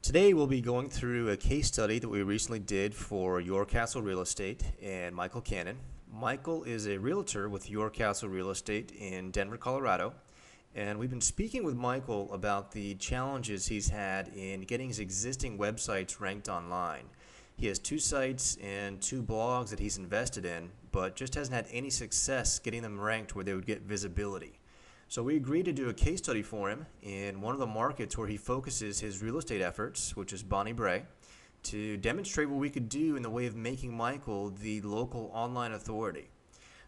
Today we'll be going through a case study that we recently did for Your Castle Real Estate and Michael Cannon. Michael is a realtor with Your Castle Real Estate in Denver, Colorado, and we've been speaking with Michael about the challenges he's had in getting his existing websites ranked online. He has 2 sites and 2 blogs that he's invested in, but just hasn't had any success getting them ranked where they would get visibility. So we agreed to do a case study for him in one of the markets where he focuses his real estate efforts, which is Brae, to demonstrate what we could do in the way of making Michael the local online authority.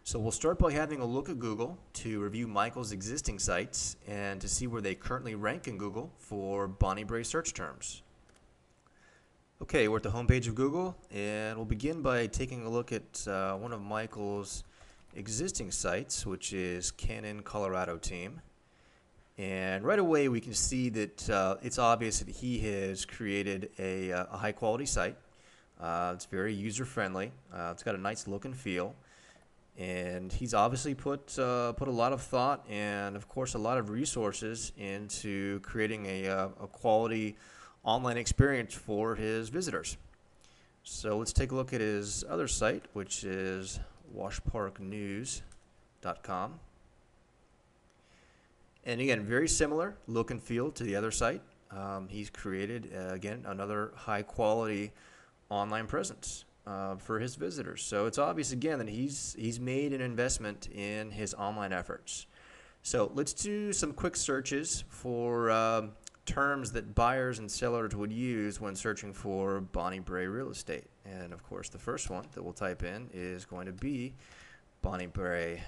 So we'll start by having a look at Google to review Michael's existing sites and to see where they currently rank in Google for Brae search terms. Okay, we're at the homepage of Google, and we'll begin by taking a look at one of Michael's existing sites, which is Canon Colorado team. And right away we can see that it's obvious that he has created a high quality site. It's very user friendly. It's got a nice look and feel, and he's obviously put a lot of thought and of course a lot of resources into creating a quality online experience for his visitors. So let's take a look at his other site, which is washparknews.com. And again, very similar look and feel to the other site. He's created, again, another high quality online presence for his visitors. So it's obvious, again, that he's made an investment in his online efforts. So let's do some quick searches for terms that buyers and sellers would use when searching for Brae real estate. And of course the first one that we'll type in is going to be Brae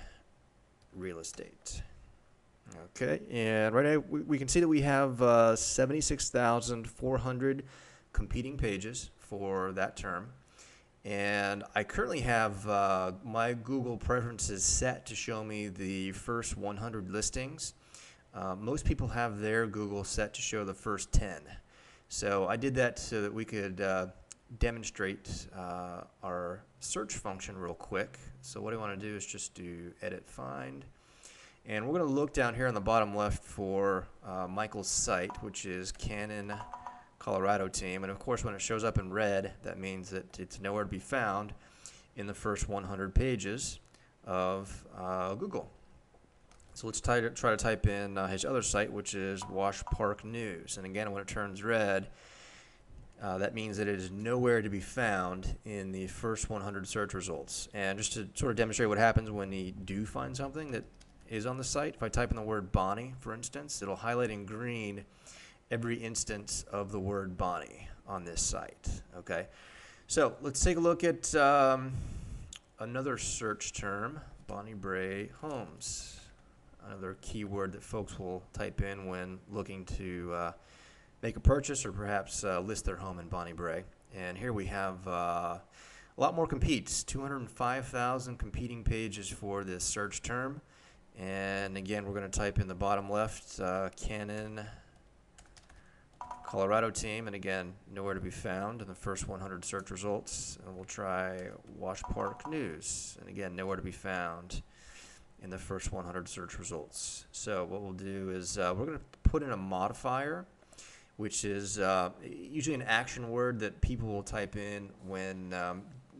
real estate. Okay, and right now we can see that we have 76,400 competing pages for that term. And I currently have my Google preferences set to show me the first 100 listings. Most people have their Google set to show the first 10. So I did that so that we could demonstrate our search function real quick. So what I want to do is just do edit find. And we're going to look down here on the bottom left for Michael's site, which is Canon Colorado team. And of course when it shows up in red, that means that it's nowhere to be found in the first 100 pages of Google. So let's try to type in his other site, which is Wash Park News. And again, when it turns red, that means that it is nowhere to be found in the first 100 search results. And just to sort of demonstrate what happens when you do find something that is on the site, if I type in the word Bonnie, for instance, it'll highlight in green every instance of the word Bonnie on this site. Okay, so let's take a look at another search term, Brae homes. Another keyword that folks will type in when looking to make a purchase or perhaps list their home in Brae. And here we have a lot more competes, 205,000 competing pages for this search term. And again, we're going to type in the bottom left, Canon Colorado team, and again, nowhere to be found in the first 100 search results. And we'll try Wash Park News, and again, nowhere to be found in the first 100 search results. So what we'll do is we're going to put in a modifier, which is usually an action word that people will type in when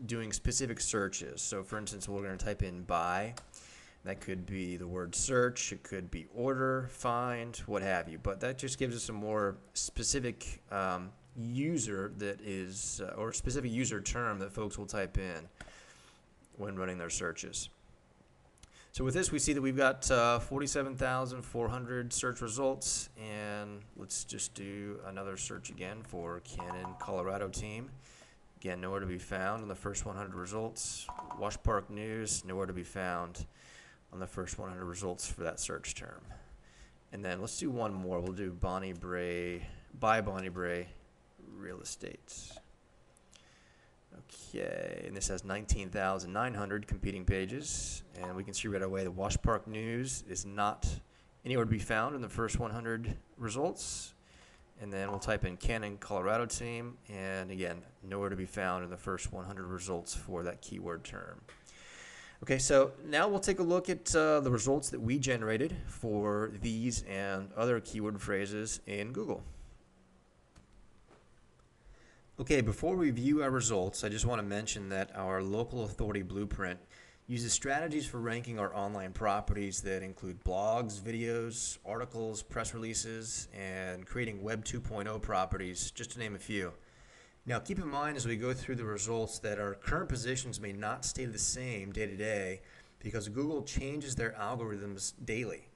doing specific searches. So for instance, we're going to type in buy. That could be the word search, it could be order, find, what have you. But that just gives us a more specific user that is, or specific user term that folks will type in when running their searches. So with this, we see that we've got 47,400 search results, and let's just do another search again for Canon Colorado team. Again, nowhere to be found in the first 100 results. Wash Park News, nowhere to be found on the first 100 results for that search term. And then let's do one more. We'll do Brae real estate. Okay, and this has 19,900 competing pages, and we can see right away that Wash Park News is not anywhere to be found in the first 100 results. And then we'll type in Canon Colorado team, and again, nowhere to be found in the first 100 results for that keyword term. Okay, so now we'll take a look at the results that we generated for these and other keyword phrases in Google. Okay, before we review our results, I just want to mention that our local authority blueprint uses strategies for ranking our online properties that include blogs, videos, articles, press releases, and creating Web 2.0 properties, just to name a few. Now, keep in mind as we go through the results that our current positions may not stay the same day to day because Google changes their algorithms daily.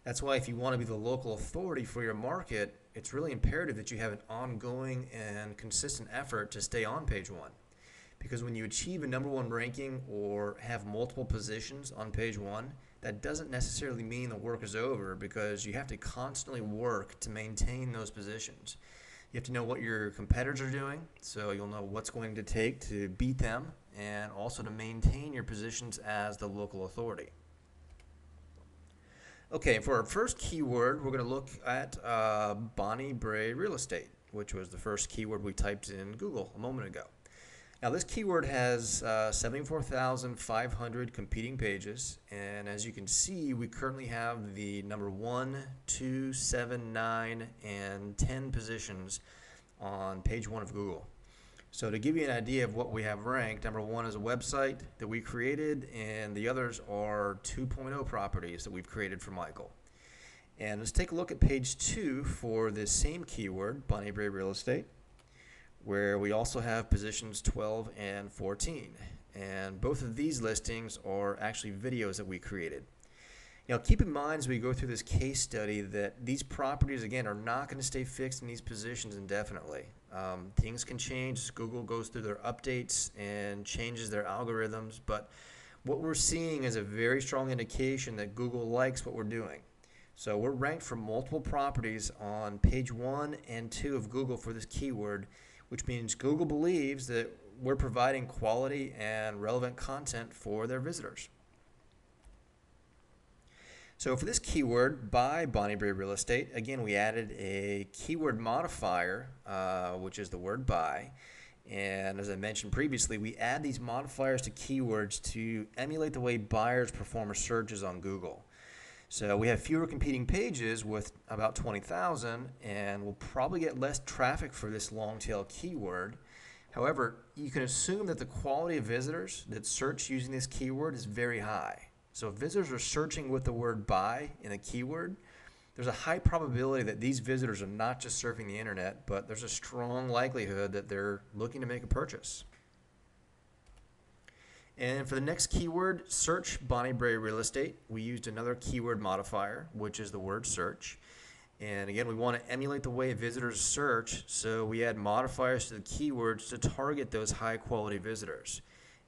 That's why if you want to be the local authority for your market, it's really imperative that you have an ongoing and consistent effort to stay on page one. Because when you achieve a #1 ranking or have multiple positions on page one, that doesn't necessarily mean the work is over because you have to constantly work to maintain those positions. You have to know what your competitors are doing, so you'll know what's going to take to beat them and also to maintain your positions as the local authority. Okay, for our first keyword, we're going to look at Brae real estate, which was the first keyword we typed in Google a moment ago. Now, this keyword has 74,500 competing pages, and as you can see, we currently have the number 1, 2, 7, 9, and 10 positions on page 1 of Google. So to give you an idea of what we have ranked, number 1 is a website that we created, and the others are 2.0 properties that we've created for Michael. And let's take a look at page 2 for this same keyword, Brae real estate, where we also have positions 12 and 14. And both of these listings are actually videos that we created. Now, keep in mind as we go through this case study that these properties, again, are not going to stay fixed in these positions indefinitely. Things can change as Google goes through their updates and changes their algorithms, but what we're seeing is a very strong indication that Google likes what we're doing. So we're ranked for multiple properties on page 1 and 2 of Google for this keyword, which means Google believes that we're providing quality and relevant content for their visitors. So for this keyword, by Brae real estate, again, we added a keyword modifier, which is the word by. And as I mentioned previously, we add these modifiers to keywords to emulate the way buyers perform searches on Google. So we have fewer competing pages with about 20,000, and we'll probably get less traffic for this long tail keyword. However, you can assume that the quality of visitors that search using this keyword is very high. So if visitors are searching with the word buy in a keyword, there's a high probability that these visitors are not just surfing the internet, but there's a strong likelihood that they're looking to make a purchase. And for the next keyword, search Brae real estate, we used another keyword modifier, which is the word search. And again, we want to emulate the way visitors search, so we add modifiers to the keywords to target those high quality visitors.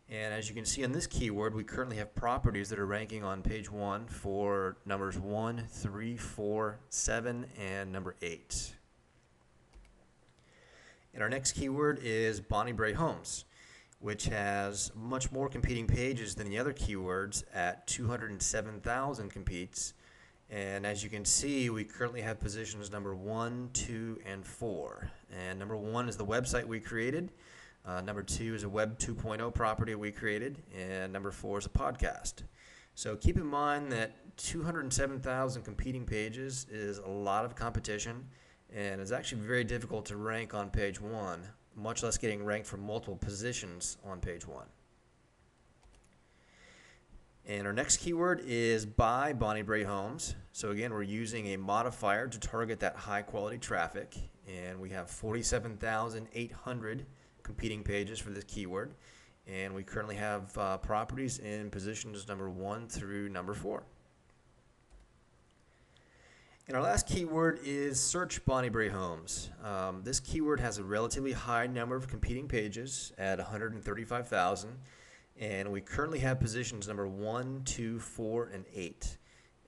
And as you can see on this keyword, we currently have properties that are ranking on page 1 for numbers 1, 3, 4, 7, and number 8. And our next keyword is Brae homes, which has much more competing pages than the other keywords at 207,000 competes. And as you can see, we currently have positions number 1, 2, and 4. And number 1 is the website we created. Number 2 is a Web 2.0 property we created, and number 4 is a podcast. So keep in mind that 207,000 competing pages is a lot of competition, and it's actually very difficult to rank on page 1, much less getting ranked for multiple positions on page 1. And our next keyword is by Brae homes. So again, we're using a modifier to target that high quality traffic, and we have 47,800 competing pages for this keyword, and we currently have properties in positions number 1 through number 4. And our last keyword is search Brae homes. This keyword has a relatively high number of competing pages at 135,000, and we currently have positions number 1, 2, 4, and 8.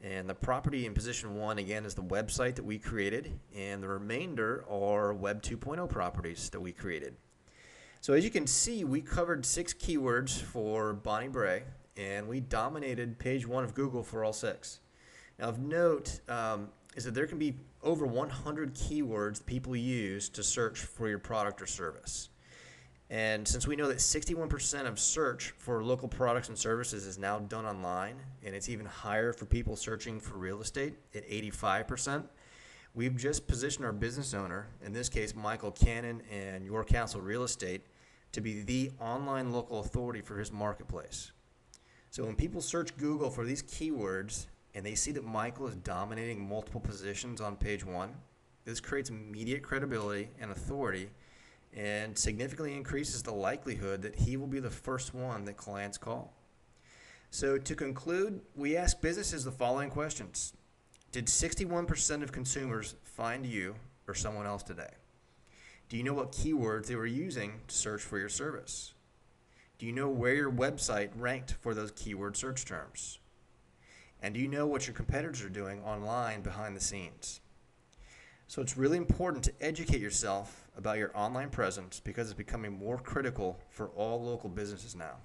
And the property in position 1, again, is the website that we created, and the remainder are Web 2.0 properties that we created. So as you can see, we covered 6 keywords for Brae, and we dominated page 1 of Google for all 6. Now of note is that there can be over 100 keywords people use to search for your product or service. And since we know that 61% of search for local products and services is now done online, and it's even higher for people searching for real estate at 85%, We've just positioned our business owner, in this case Michael Cannon and Your Castle Real Estate, to be the online local authority for his marketplace. So when people search Google for these keywords and they see that Michael is dominating multiple positions on page 1, this creates immediate credibility and authority and significantly increases the likelihood that he will be the first one that clients call. So to conclude, we ask businesses the following questions. Did 61% of consumers find you or someone else today? Do you know what keywords they were using to search for your service? Do you know where your website ranked for those keyword search terms? And do you know what your competitors are doing online behind the scenes? So it's really important to educate yourself about your online presence because it's becoming more critical for all local businesses now.